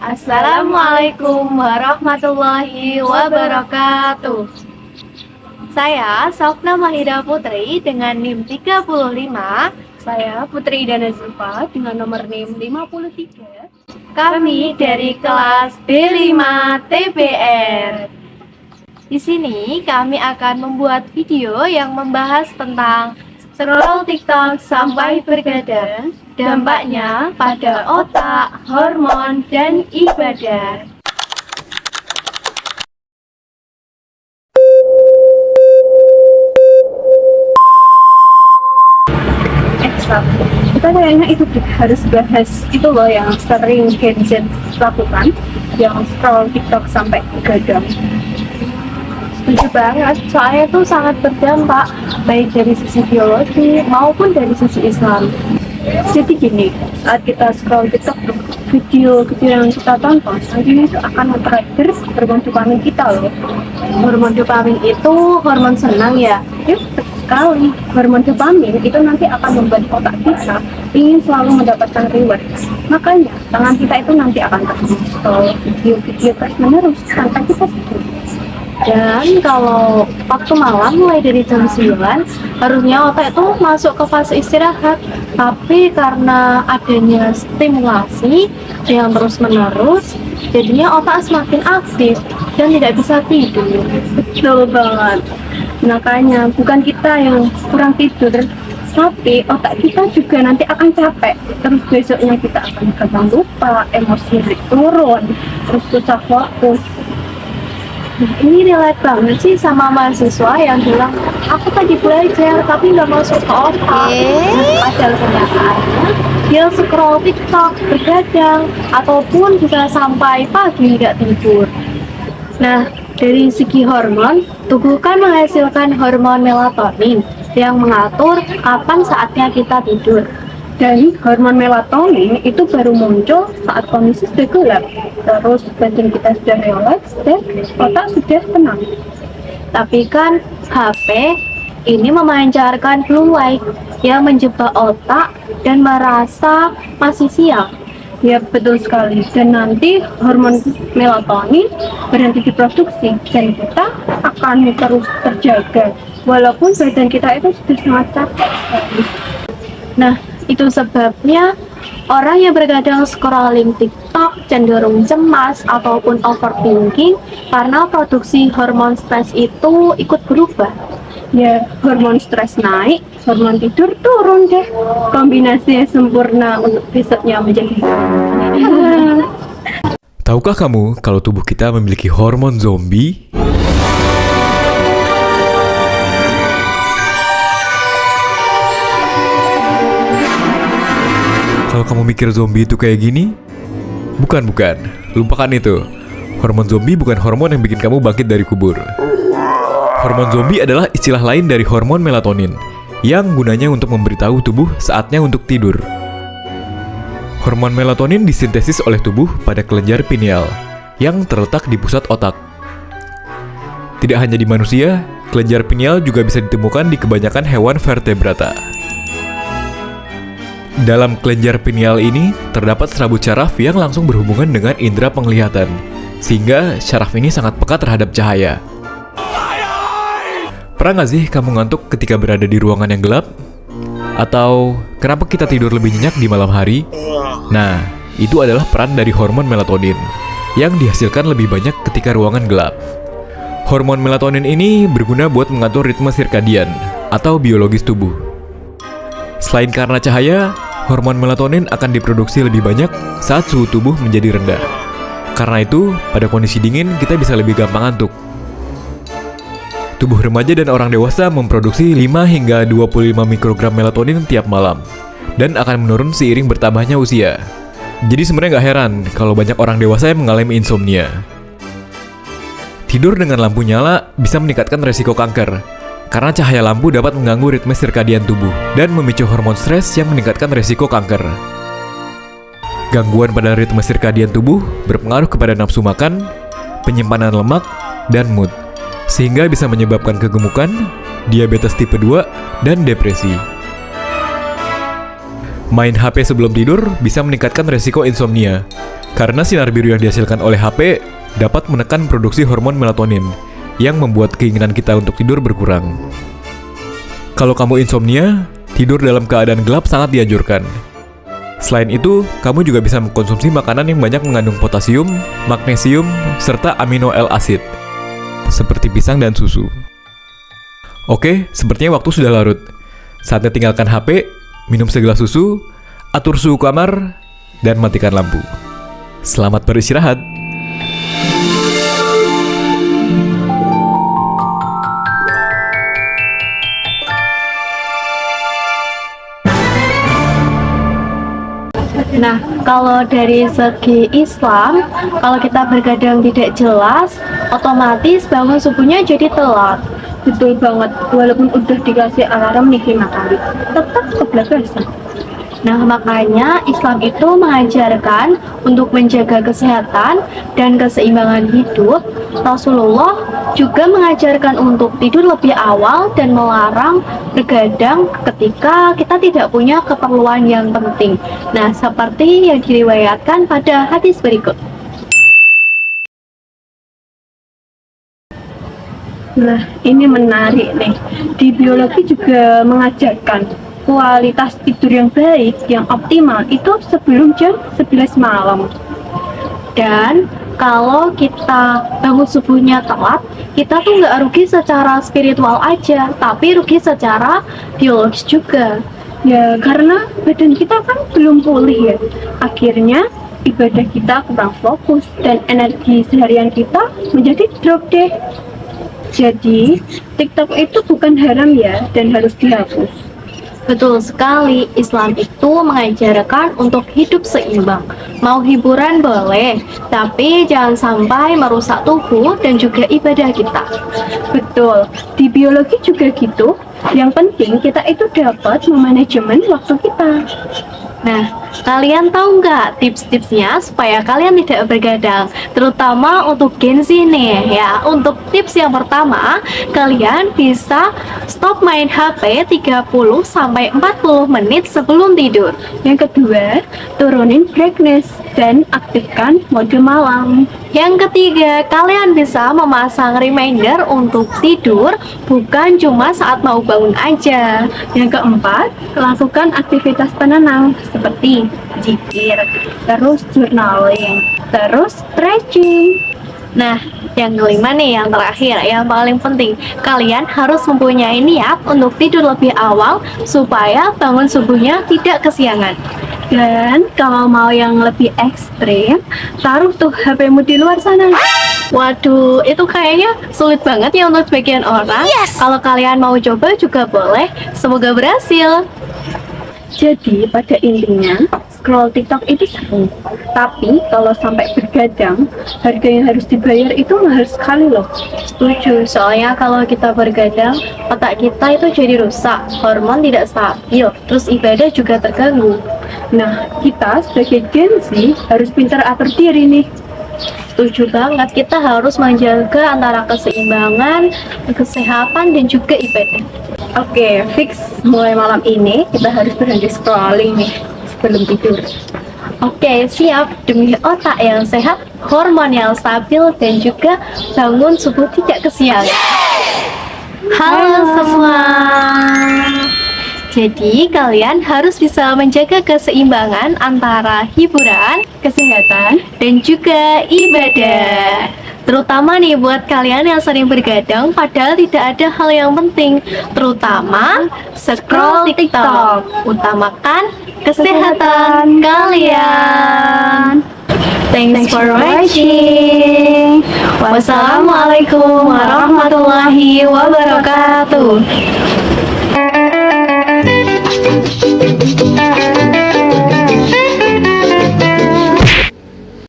Assalamualaikum warahmatullahi wabarakatuh. Saya Sofna Mahida Putri dengan NIM 35. Saya Putri Dana Zulfa dengan nomor NIM 53. Kami dari kelas B5 TBR. Di sini kami akan membuat video yang membahas tentang scroll TikTok sampai bergadang, dampaknya pada otak, hormon, dan ibadah. Kita kayaknya itu harus bahas itu loh yang sering Gen Z lakukan, yang scroll TikTok sampai begadang. Setuju banget, soalnya itu sangat berdampak baik dari sisi biologi maupun dari sisi Islam. Jadi gini, saat kita scroll TikTok, video yang kita tonton nantinya itu akan men-trigger hormon dopamin kita loh. Hormon dopamin itu hormon senang ya? Ya, sekali. Hormon dopamin itu nanti akan membuat otak kita ingin selalu mendapatkan reward. Makanya tangan kita itu nanti akan terus video-video terus menerus tanpa kita sadar. Dan kalau waktu malam mulai dari jam 9 harusnya otak itu masuk ke fase istirahat, tapi karena adanya stimulasi yang terus menerus jadinya otak semakin aktif dan tidak bisa tidur. Betul banget. Makanya bukan kita yang kurang tidur, tapi otak kita juga nanti akan capek. Terus besoknya kita akan gampang lupa, emosi turun, terus susah fokus. Nah, ini relate banget sih sama mahasiswa yang bilang aku tadi belajar tapi nggak masuk ke otak. Padahal kenyataannya dia scroll TikTok, bergadang, ataupun bisa sampai pagi nggak tidur. Nah, dari segi hormon, tubuh kan menghasilkan hormon melatonin yang mengatur kapan saatnya kita tidur. Dan hormon melatonin itu baru muncul saat kondisi sudah gelap. Terus badan kita sudah relax dan otak sudah tenang. Tapi kan HP ini memancarkan blue light yang menjebak otak dan merasa masih siang. Ya betul sekali. Dan nanti hormon melatonin berhenti diproduksi dan kita akan terus terjaga walaupun badan kita itu sudah sangat capek sekali. Nah, itu sebabnya orang yang bergadang scrolling TikTok cenderung cemas ataupun overthinking karena produksi hormon stres itu ikut berubah. Ya, hormon stres naik, hormon tidur turun deh. Kombinasinya sempurna untuk besoknya menjadi Tahukah kamu kalau tubuh kita memiliki hormon zombie? Kalau kamu mikir zombie itu kayak gini, bukan, lupakan itu. Hormon zombie bukan hormon yang bikin kamu bangkit dari kubur. Hormon zombie adalah istilah lain dari hormon melatonin, yang gunanya untuk memberitahu tubuh saatnya untuk tidur. Hormon melatonin disintesis oleh tubuh pada kelenjar pineal, yang terletak di pusat otak. Tidak hanya di manusia, kelenjar pineal juga bisa ditemukan di kebanyakan hewan vertebrata. Dalam kelenjar pineal ini, terdapat serabut syaraf yang langsung berhubungan dengan indera penglihatan, sehingga syaraf ini sangat peka terhadap cahaya. Pernah nggak sih kamu ngantuk ketika berada di ruangan yang gelap? Atau kenapa kita tidur lebih nyenyak di malam hari? Nah, itu adalah peran dari hormon melatonin, yang dihasilkan lebih banyak ketika ruangan gelap. Hormon melatonin ini berguna buat mengatur ritme sirkadian, atau biologis tubuh. Selain karena cahaya, hormon melatonin akan diproduksi lebih banyak saat suhu tubuh menjadi rendah. Karena itu, pada kondisi dingin kita bisa lebih gampang ngantuk. Tubuh remaja dan orang dewasa memproduksi 5 hingga 25 mikrogram melatonin tiap malam, dan akan menurun seiring bertambahnya usia. Jadi sebenarnya nggak heran kalau banyak orang dewasa yang mengalami insomnia. Tidur dengan lampu nyala bisa meningkatkan resiko kanker, karena cahaya lampu dapat mengganggu ritme sirkadian tubuh dan memicu hormon stres yang meningkatkan resiko kanker. Gangguan pada ritme sirkadian tubuh berpengaruh kepada nafsu makan, penyimpanan lemak, dan mood, sehingga bisa menyebabkan kegemukan, diabetes tipe 2, dan depresi. Main HP sebelum tidur bisa meningkatkan resiko insomnia, Karena sinar biru yang dihasilkan oleh HP dapat menekan produksi hormon melatonin yang membuat keinginan kita untuk tidur berkurang. Kalau kamu insomnia, tidur dalam keadaan gelap sangat dianjurkan. Selain itu, kamu juga bisa mengkonsumsi makanan yang banyak mengandung potasium, magnesium, serta amino L-acid, seperti pisang dan susu. Oke, sepertinya waktu sudah larut. Saatnya tinggalkan HP, minum segelas susu, atur suhu kamar, dan matikan lampu. Selamat beristirahat. Nah, kalau dari segi Islam, kalau kita bergadang tidak jelas, otomatis bangun subuhnya jadi telat. Betul banget, walaupun udah dikasih alarm nih 5 kali, tetap kebablasan. Nah, makanya Islam itu mengajarkan untuk menjaga kesehatan dan keseimbangan hidup. Rasulullah juga mengajarkan untuk tidur lebih awal dan melarang bergadang ketika kita tidak punya keperluan yang penting. Nah, seperti yang diriwayatkan pada hadis berikut. Nah, ini menarik nih. Di biologi juga mengajarkan kualitas tidur yang baik, yang optimal itu sebelum jam 11 malam. Dan kalau kita bangun subuhnya telat, kita tuh nggak rugi secara spiritual aja, tapi rugi secara biologis juga. Ya, karena badan kita kan belum pulih ya. Akhirnya ibadah kita kurang fokus dan energi seharian kita menjadi drop deh. Jadi, TikTok itu bukan haram ya dan harus dihapus. Betul sekali, Islam itu mengajarkan untuk hidup seimbang. Mau hiburan boleh, tapi jangan sampai merusak tubuh dan juga ibadah kita. Betul, di biologi juga gitu. Yang penting kita itu dapat memanajemen waktu kita. Nah, kalian tahu nggak tips-tipsnya supaya kalian tidak bergadang? Terutama untuk Gen Z nih ya. Untuk tips yang pertama, kalian bisa stop main HP 30-40 menit sebelum tidur. Yang kedua, turunin brightness dan aktifkan mode malam. Yang ketiga, kalian bisa memasang reminder untuk tidur, bukan cuma saat mau bangun aja. Yang keempat, lakukan aktivitas penenang seperti zikir, terus journaling, terus stretching. Nah, yang kelima nih, yang terakhir, yang paling penting, kalian harus mempunyai niat untuk tidur lebih awal supaya bangun subuhnya tidak kesiangan. Dan kalau mau yang lebih ekstrim, taruh tuh HP-mu di luar sana. Waduh, itu kayaknya sulit banget ya untuk sebagian orang. Kalau kalian mau coba juga boleh. Semoga berhasil. Jadi pada intinya, scroll TikTok itu seru. Tapi kalau sampai bergadang, harga yang harus dibayar itu mahal sekali loh. Setuju, soalnya kalau kita bergadang, otak kita itu jadi rusak, hormon tidak stabil, terus ibadah juga terganggu. Nah, kita sebagai Gen Z harus pintar atur diri nih. Setuju banget, kita harus menjaga antara keseimbangan, kesehatan, dan juga ibadah. Oke, fix mulai malam ini kita harus berhenti scrolling nih sebelum tidur. Oke, siap. Demi otak yang sehat, hormon yang stabil, dan juga bangun subuh tidak kesiangan. Halo semua. Jadi kalian harus bisa menjaga keseimbangan antara hiburan, Kesehatan, dan juga ibadah. Terutama nih buat kalian yang sering bergadang padahal tidak ada hal yang penting, terutama scroll TikTok. Utamakan kesehatan kalian. Thanks for watching. Wassalamualaikum warahmatullahi wabarakatuh.